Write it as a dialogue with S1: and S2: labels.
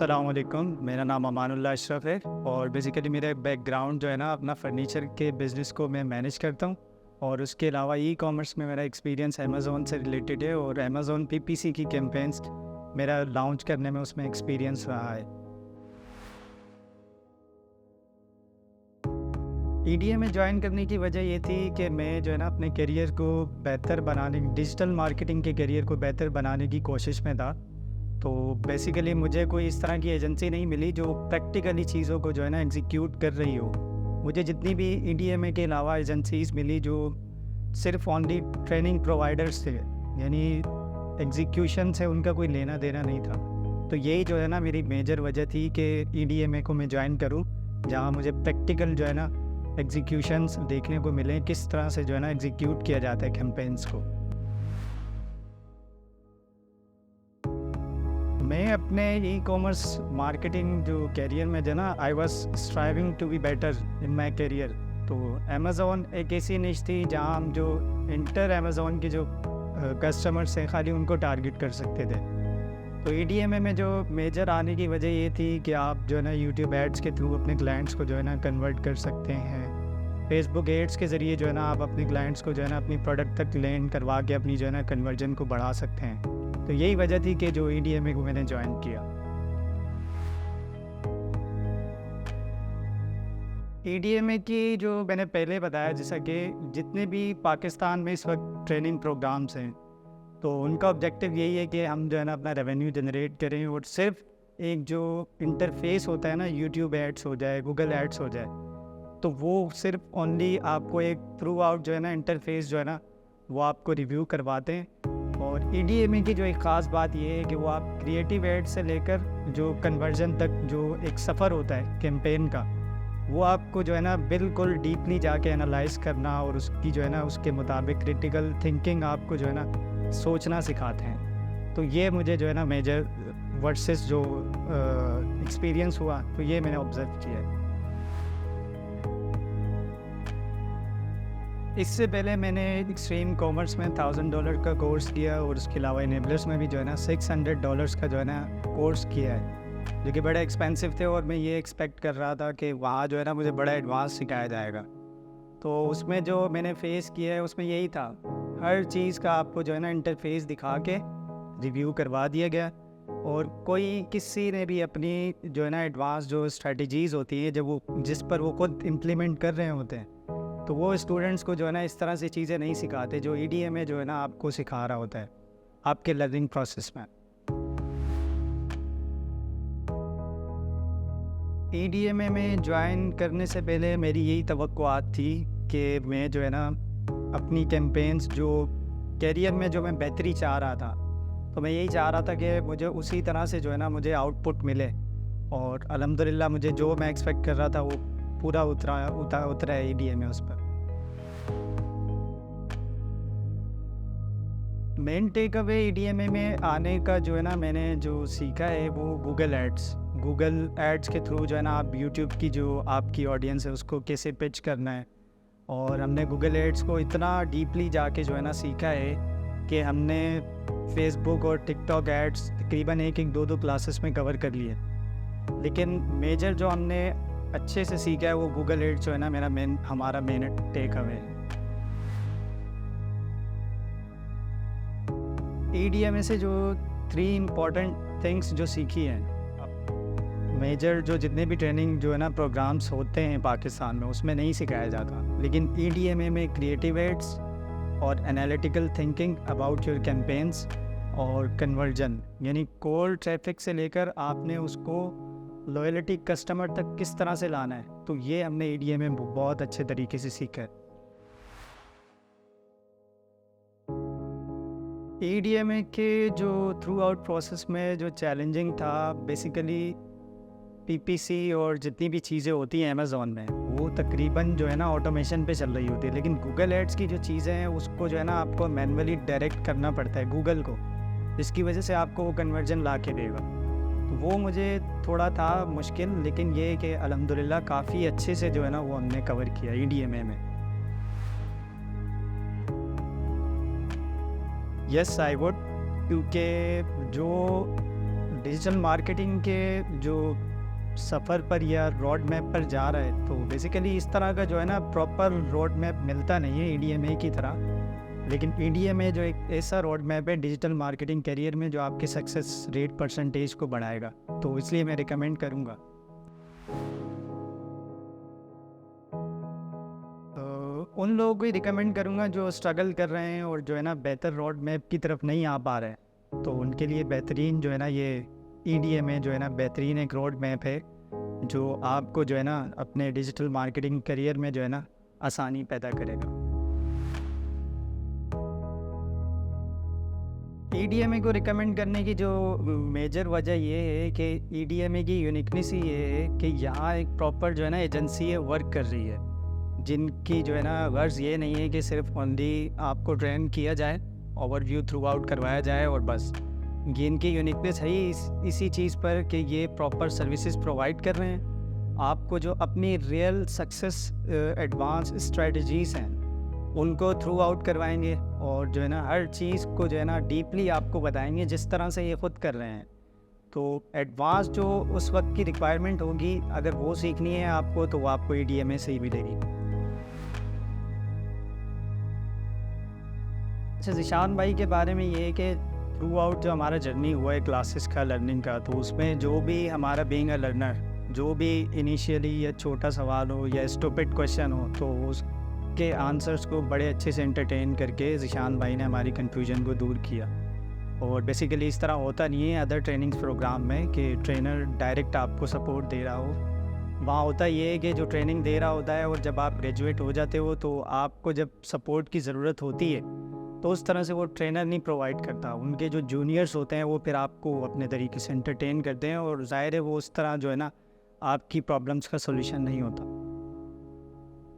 S1: अस्सलामुअलैकुम, मेरा नाम अमानुल्लाह अशरफ है और बेसिकली मेरा बैकग्राउंड जो है ना अपना फर्नीचर के बिज़नेस को मैं मैनेज करता हूँ। और उसके अलावा ई कॉमर्स में मेरा एक्सपीरियंस अमेज़ॉन से रिलेटेड है और अमेज़ॉन पीपीसी की कैंपेन्स मेरा लॉन्च करने में उसमें एक्सपीरियंस रहा है। ईडीए में ज्वाइन करने की वजह ये थी कि मैं जो है ना अपने करियर को बेहतर बनाने, डिजिटल मार्केटिंग के करियर को बेहतर बनाने की कोशिश में था। तो बेसिकली मुझे कोई इस तरह की एजेंसी नहीं मिली जो प्रैक्टिकली चीज़ों को जो है ना एग्जीक्यूट कर रही हो। मुझे जितनी भी ईडीएमए के अलावा एजेंसीज़ मिली जो सिर्फ ओनली ट्रेनिंग प्रोवाइडर्स थे, यानी एग्जीक्यूशन से उनका कोई लेना देना नहीं था। तो यही जो है ना मेरी मेजर वजह थी कि ईडीएमए को मैं ज्वाइन करूं, जहां मुझे प्रैक्टिकल जो है ना एग्जीक्यूशंस देखने को मिले, किस तरह से जो है ना एग्जीक्यूट किया जाता है कैंपेन्स को। मैं अपने ई कॉमर्स मार्केटिंग जो करियर में जो ना I was striving to be better in my career. तो अमेज़ॉन एक ऐसी निश थी जहां हम जो इंटर अमेज़ॉन के जो कस्टमर्स हैं खाली उनको टारगेट कर सकते थे। तो ईडीएमए में जो मेजर आने की वजह ये थी कि आप जो है ना यूट्यूब एड्स के थ्रू अपने क्लाइंट्स को जो है ना कन्वर्ट कर सकते हैं। फेसबुक एड्स के ज़रिए जो है ना आप अपने क्लाइंट्स को जो है ना अपनी प्रोडक्ट तक लैंड करवा के अपनी जो है ना कन्वर्जन को बढ़ा सकते हैं। तो यही वजह थी कि जो ईडीएमए को मैंने ज्वाइन किया। ईडीएमए की जो मैंने पहले बताया, जैसा कि जितने भी पाकिस्तान में इस वक्त ट्रेनिंग प्रोग्राम्स हैं तो उनका ऑब्जेक्टिव यही है कि हम जो है ना अपना रेवेन्यू जनरेट करें और सिर्फ एक जो इंटरफेस होता है ना, यूट्यूब एड्स हो जाए, गूगल एड्स हो जाए, तो वो सिर्फ ओनली आपको एक थ्रू आउट जो है ना इंटरफेस जो है ना वो आपको रिव्यू करवाते हैं। और ईडीएमए की जो एक ख़ास बात ये है कि वो आप क्रिएटिव एड से लेकर जो कन्वर्जन तक जो एक सफ़र होता है कैंपेन का, वो आपको जो है ना बिल्कुल डीपली जाके एनालाइज करना और उसकी जो है ना उसके मुताबिक क्रिटिकल थिंकिंग आपको जो है ना सोचना सिखाते हैं। तो ये मुझे जो है ना मेजर वर्सेस जो एक्सपीरियंस हुआ, तो ये मैंने ऑब्ज़र्व किया है। इससे पहले मैंने एक्सट्रीम कॉमर्स में $1000 का कोर्स किया और उसके अलावा इनेबलर्स में भी जो है ना $600 का जो है ना कोर्स किया है, जो कि बड़े एक्सपेंसिव थे। और मैं ये एक्सपेक्ट कर रहा था कि वहाँ जो है ना मुझे बड़ा एडवांस सिखाया जाएगा। तो उसमें जो मैंने फ़ेस किया है उसमें यही था, हर चीज़ का आपको जो है ना इंटरफेस दिखा के रिव्यू करवा दिया गया। और कोई किसी ने भी अपनी जो है ना एडवांस जो स्ट्रेटजीज़ होती है जब वो जिस पर वो खुद इम्प्लीमेंट कर रहे होते हैं, तो वो स्टूडेंट्स को जो है ना इस तरह से चीज़ें नहीं सिखाते जो ईडीएमए जो है ना आपको सिखा रहा होता है आपके लर्निंग प्रोसेस में। ईडीएमए में ज्वाइन करने से पहले मेरी यही तवक्कुआत थी कि मैं जो है ना अपनी कैंपेन्स जो करियर में जो मैं बेहतरी चाह रहा था, तो मैं यही चाह रहा था कि मुझे उसी तरह से जो है ना मुझे आउटपुट मिले। और अल्हम्दुलिल्लाह मुझे जो मैं एक्सपेक्ट कर रहा था वो पूरा उतरा है ईडीएमए उस पर। मेन टेक अवे ईडीएमए में आने का जो है ना मैंने जो सीखा है वो गूगल एड्स के थ्रू जो है ना आप यूट्यूब की जो आपकी ऑडियंस है उसको कैसे पिच करना है। और हमने गूगल एड्स को इतना डीपली जाके जो है ना सीखा है कि हमने फेसबुक और टिकटॉक एड्स तकरीबन एक दो क्लासेस में कवर कर लिए। लेकिन मेजर जो हमने अच्छे से सीखा है वो गूगल एड्स जो है ना हमारा मेन टेक अवे है। ईडीएमए से जो 3 इम्पॉर्टेंट थिंग्स जो सीखी हैं, मेजर जो जितने भी ट्रेनिंग जो है ना प्रोग्राम्स होते हैं पाकिस्तान में उसमें नहीं सिखाया जाता, लेकिन ईडीएमए में क्रिएटिव एड्स और analytical thinking about your campaigns और कन्वर्जन, यानी कोल्ड ट्रैफिक से लेकर आपने उसको लॉयल्टी कस्टमर तक किस तरह से लाना है, तो ये हमने ईडीएमए में बहुत अच्छे तरीके से सीखा है। ईडीएमए के जो थ्रू आउट प्रोसेस में जो चैलेंजिंग था, बेसिकली पीपीसी और जितनी भी चीज़ें होती हैं अमेज़ॉन में वो तकरीबन जो है ना ऑटोमेशन पे चल रही होती है, लेकिन गूगल एड्स की जो चीज़ें हैं उसको जो है ना आपको मैन्युअली डायरेक्ट करना पड़ता है गूगल को, जिसकी वजह से आपको वो कन्वर्जन ला के देगा। तो वो मुझे थोड़ा था मुश्किल, लेकिन ये कि अल्हम्दुलिल्लाह काफ़ी अच्छे से जो है ना वो हमने कवर किया ईडीएमए में। यस आई वुड, क्योंकि जो डिजिटल मार्केटिंग के जो सफ़र पर या रोड मैप पर जा रहा है, तो बेसिकली इस तरह का जो है ना प्रॉपर रोड मैप मिलता नहीं है ईडीएमए की तरह। लेकिन ईडीएमए जो एक ऐसा रोड मैप है डिजिटल मार्केटिंग करियर में जो आपके सक्सेस रेट परसेंटेज को बढ़ाएगा, तो इसलिए मैं रिकमेंड करूँगा। उन लोगों को ही रिकमेंड करूँगा जो स्ट्रगल कर रहे हैं और जो है ना बेहतर रोड मैप की तरफ नहीं आ पा रहे हैं, तो उनके लिए बेहतरीन जो है ना ये ईडीएमए जो है ना बेहतरीन एक रोड मैप है जो आपको जो है ना अपने डिजिटल मार्केटिंग करियर में जो है ना आसानी पैदा करेगा। ईडीएमए को रिकमेंड करने की जो मेजर वजह ये है कि ईडीएमए की यूनिकनेस ही ये है कि यहाँ एक प्रॉपर जो है ना एजेंसी है वर्क कर रही है, जिनकी जो है ना गर्ज ये नहीं है कि सिर्फ ओनली आपको ट्रेन किया जाए, ओवरव्यू थ्रू आउट करवाया जाए और बस। ये इनकी यूनिकनेस है ही इसी चीज़ पर कि ये प्रॉपर सर्विसेज प्रोवाइड कर रहे हैं आपको, जो अपनी रियल सक्सेस एडवांस स्ट्रेटजीज़ हैं उनको थ्रू आउट करवाएंगे और जो है ना हर चीज़ को जो है ना डीपली आपको बताएंगे जिस तरह से ये खुद कर रहे हैं। तो एडवांस जो उस वक्त की रिक्वायरमेंट होगी अगर वो सीखनी है आपको, तो वो आपको ईडीएमए से ही मिलेगी। अच्छा, ज़ीशान भाई के बारे में ये है कि थ्रू आउट जो हमारा जर्नी हुआ है क्लासेस का, लर्निंग का, तो उसमें जो भी हमारा बीइंग अ लर्नर जो भी इनिशियली या छोटा सवाल हो या स्टूपिड क्वेश्चन हो, तो उसके आंसर्स को बड़े अच्छे से एंटरटेन करके ज़ीशान भाई ने हमारी कन्फ्यूजन को दूर किया। और बेसिकली इस तरह होता नहीं है अदर ट्रेनिंग्स प्रोग्राम में कि ट्रेनर डायरेक्ट आपको सपोर्ट दे रहा हो। वहाँ होता ये है कि जो ट्रेनिंग दे रहा होता है और जब आप ग्रेजुएट हो जाते हो तो आपको जब सपोर्ट की ज़रूरत होती है तो उस तरह से वो ट्रेनर नहीं प्रोवाइड करता। उनके जो जूनियर्स होते हैं वो फिर आपको अपने तरीके से एंटरटेन करते हैं और ज़ाहिर है वो उस तरह जो है ना आपकी प्रॉब्लम्स का सोल्यूशन नहीं होता।